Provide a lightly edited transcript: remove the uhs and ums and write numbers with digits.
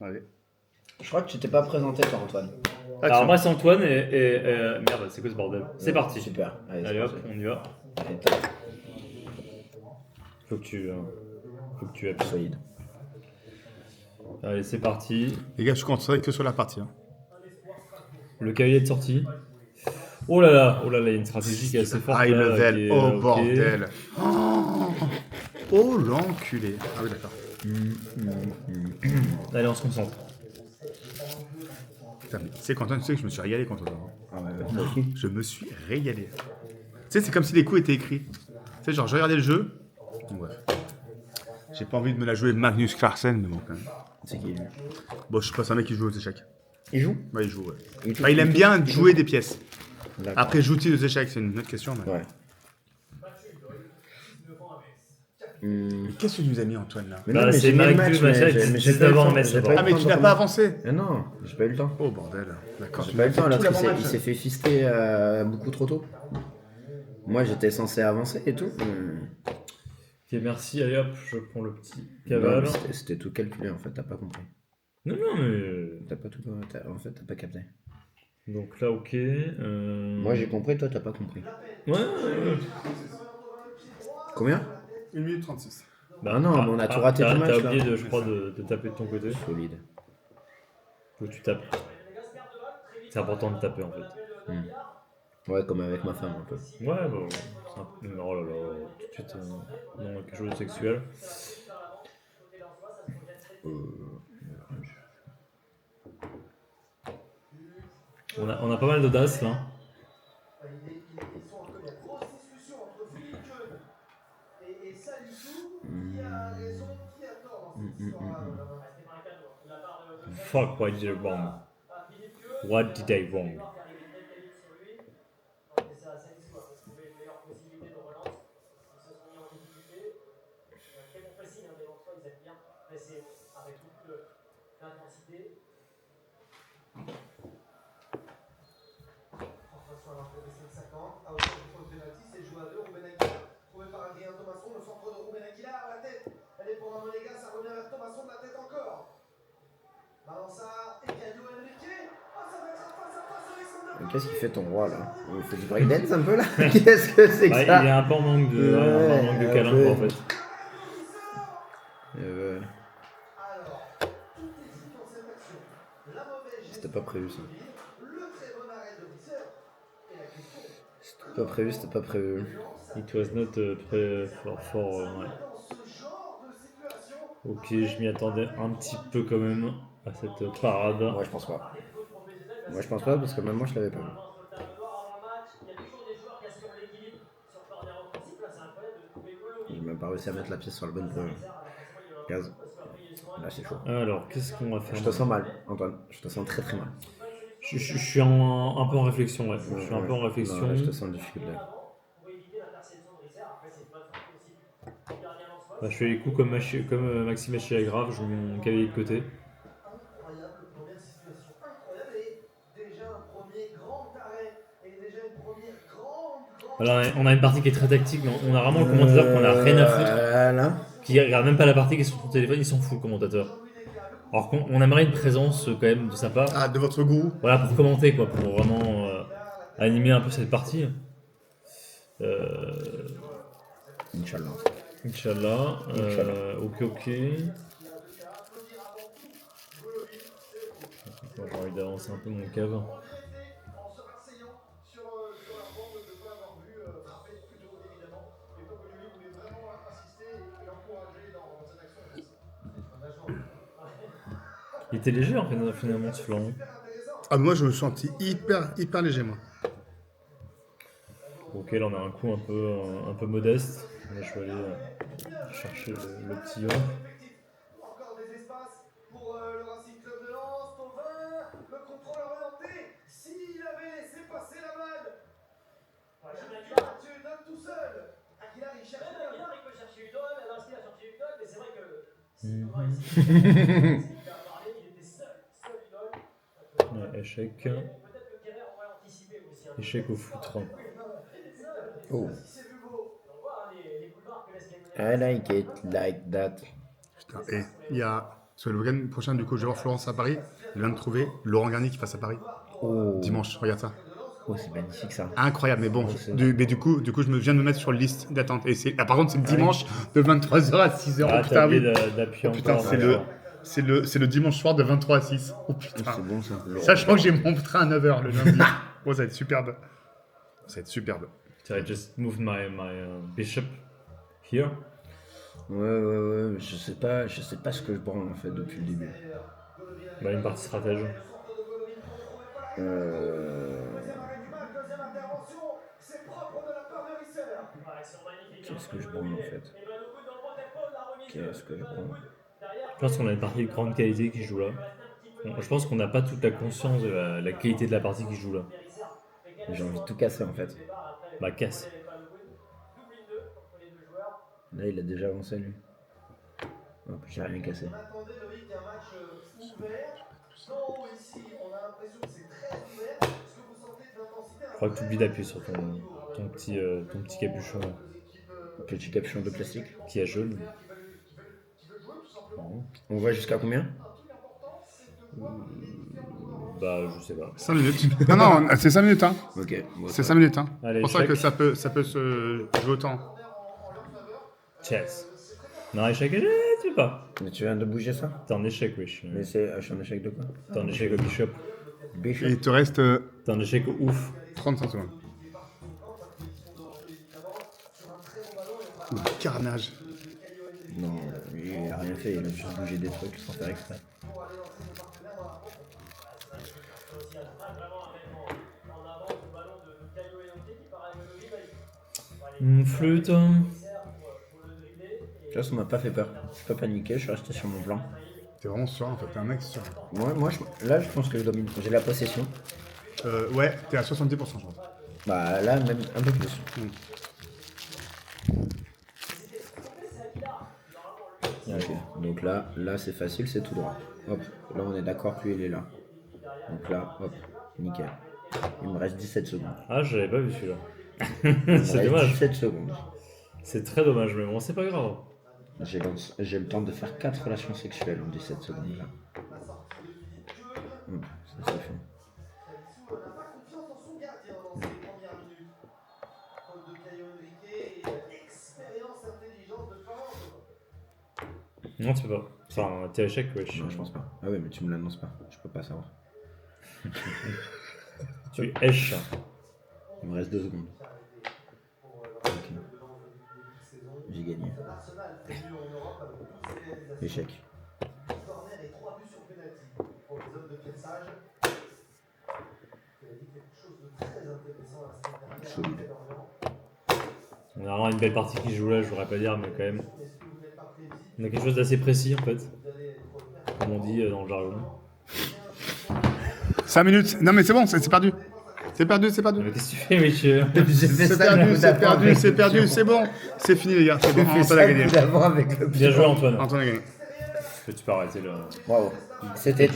Allez. Je crois que tu t'es pas présenté, toi, Antoine. Alors moi c'est Antoine et merde, c'est quoi ce bordel? C'est parti. Super. Allez hop, on y va. Faut que tu appuies. Solide. Allez, c'est parti. Les gars, je concentrerai que sur la partie. Hein. Le cavalier est sorti. Oh là là, il y a une stratégie qui est assez forte. High là, level, qui est, oh ok. bordel. Oh l'enculé. Ah oui, d'accord. Allez, on se concentre. Putain, mais tu sais, Quentin, tu sais que je me suis régalé contre toi. Hein. Ah ouais, moi aussi. Je me suis régalé. Tu sais, c'est comme si les coups étaient écrits. Tu sais, genre, je regardais le jeu. Ouais. J'ai pas envie de me la jouer Magnus Carlsen, mais bon, quand même. C'est qui lui? Bon, je sais pas, c'est un mec qui joue aux échecs. Il joue? Ouais, il joue, ouais. Il joue- Enfin, il aime bien il jouer joue. des pièces. D'accord. Après, joue-t-il aux échecs? C'est une autre question. Mais... Ouais. Mais qu'est-ce que tu nous as mis, Antoine, là? Mais Bah, non, mais c'est j'ai mis le Magnus, match, machin, mais c'est j'ai pas eu le d'abord temps. un match, J'ai d'abord. pas eu Ah, le mais temps tu de n'as pas commencer. avancé? Mais non, j'ai pas eu le temps. Oh, bordel. D'accord. J'ai pas eu le temps, Tout l'autre l'avant match. il s'est fait fister beaucoup trop tôt. Moi j'étais censé avancer et tout. Ok, merci. Allez hop, je prends le petit Non, cavale. mais c'était tout calculé en fait, t'as pas compris. Non, mais... T'as pas tout. En fait, t'as pas capté. Donc là, ok. Moi j'ai compris, toi t'as pas compris. Ouais. Combien? 1 minute 36. Bah, Ah non, mais on a tout raté t'as- du match, T'as oublié, là. je crois, de taper de ton côté. Solide. Faut que tu tapes. C'est important de taper, en fait. Ouais, comme avec ma femme un peu. Ouais, bon. C'est un peu... Oh là là, tout de suite, non, quelque chose de sexuel. On a pas mal d'audace, là. Fuck, what did I wrong? What did I wrong? Qu'est-ce qu'il fait ton roi là? Il fait du breakdance un peu là? Qu'est-ce que c'est que Bah, ça? il est un peu en manque de, un manque de Ouais, câlin, ouais. quoi, en fait. C'était pas prévu ça. C'était pas prévu, c'était pas prévu. It was not for ouais. Ok, je m'y attendais un petit peu quand même à cette parade. Moi je pense pas. Moi je pense pas parce que même moi je l'avais pas vu. J'ai même pas réussi à mettre la pièce sur le bon gaz. Là c'est chaud. Alors, qu'est-ce qu'on va faire? Je te sens mal, Antoine. Je te sens très très mal. Je suis un peu en réflexion, ouais. Je suis un peu en réflexion. Non, là, je te sens en difficulté. Bah, je fais les coups comme Maxime Grave, je mets mon cavalier de côté. Alors, on a une partie qui est très tactique, mais on a vraiment le commentateur qu'on a rien à foutre. Là. Qui regarde même pas la partie qui est sur son téléphone, il s'en fout le commentateur. Alors qu'on aimerait une présence quand même de sa part. Ah, de votre gourou? Voilà, pour commenter quoi, pour vraiment animer un peu cette partie. Inch'Allah. Inch'Allah. Ok. J'ai envie d'avancer un peu mon cave. Il était léger en fait, finalement ce flanc. Ah, moi, je me suis senti hyper léger, moi. Ok, là on a un coup un peu modeste. Là, je vais aller chercher le petit lion. Ouais, échec. Échec au foutre. Oh. I like it like that. Putain, et il y a Parce que le week-end prochain, du coup, je vais voir Florence à Paris. Je viens de trouver Laurent Garnier qui passe à Paris. Oh. Dimanche, regarde ça. Oh, c'est magnifique ça. Incroyable, mais bon. Ouais, c'est- Mais du coup, je me viens de me mettre sur la liste d'attente. Et c'est, par contre, c'est le dimanche de 23h à 6h. Ah, Oh t'as putain, oui. oublié d'appuyer Oh putain, encore. c'est le dimanche soir de 23 à 6. Oh Oh, putain. c'est bon ça. Ça, je crois que j'ai mon train à 9h le lundi. Oh, ça va être superbe. Ça va être superbe. So I just moved my bishop here. Ouais. Je sais pas ce que je branle en fait depuis le début. Bah, une partie stratège. Qu'est-ce que je branle en fait? Qu'est-ce que je branle? Je pense qu'on a une partie de grande qualité qui joue là. Je pense qu'on n'a pas toute la conscience de la qualité de la partie qui joue là. J'ai envie de tout casser en fait. Bah, casse. Là, il a déjà avancé lui. Hop, j'ai rien cassé. Je crois que tu oublies d'appuyer sur ton petit capuchon là, Petit capuchon de plastique. qui est jaune. On va jusqu'à combien? Bah, je sais pas. 5 minutes. Non, c'est 5 minutes, hein. Ok. Bon, C'est 5 minutes, hein. Allez, C'est pour ça que échec. ça peut se jouer autant. Chess. Non, échec, tu veux pas. Mais tu viens de bouger ça? T'es en échec, wesh. Mais c'est je suis en échec de quoi? T'es en échec au bishop. Bishop. Et il te reste T'es en échec ouf. 35 secondes. Le carnage. Non, il a rien fait, il a juste bougé des trucs sans faire exprès. Flûte. Tu vois, ça m'a pas fait peur. Je suis pas paniqué, je suis resté sur mon plan. T'es vraiment sûr, en fait. T'es un mec sûr. Moi là, je pense que je domine. J'ai la possession. Ouais, t'es à 70%, je pense. Bah là, même un peu plus. Ok. Donc là c'est facile, c'est tout droit. Hop, là on est d'accord, lui il est là. Donc là, hop, nickel. Il me reste 17 secondes. Ah, j'avais pas vu celui-là. Il me C'est reste dommage. 17 secondes. C'est très dommage, mais bon, c'est pas grave. J'ai le temps de faire 4 relations sexuelles en 17 secondes là. Ça fait. Non, tu peux pas. Enfin, t'es à échec, wesh. Non, je pense pas. Ah ouais, mais tu me l'annonces pas. Je peux pas savoir. Tu èches. Il me reste 2 secondes. Ok. J'ai gagné. Échec. Solide. On a vraiment une belle partie qui joue là, je voudrais pas dire, mais quand même. On a quelque chose d'assez précis en fait. Comme on dit dans le jargon. 5 minutes. Non, mais c'est bon, c'est perdu. C'est perdu. Mais qu'est-ce que tu fais, monsieur? C'est perdu, c'est bon. C'est fini, les gars. C'est bon, Antoine a gagné. D'avant avec le Bien joué, Antoine. Antoine a gagné. Tu peux arrêter là. Bravo. C'était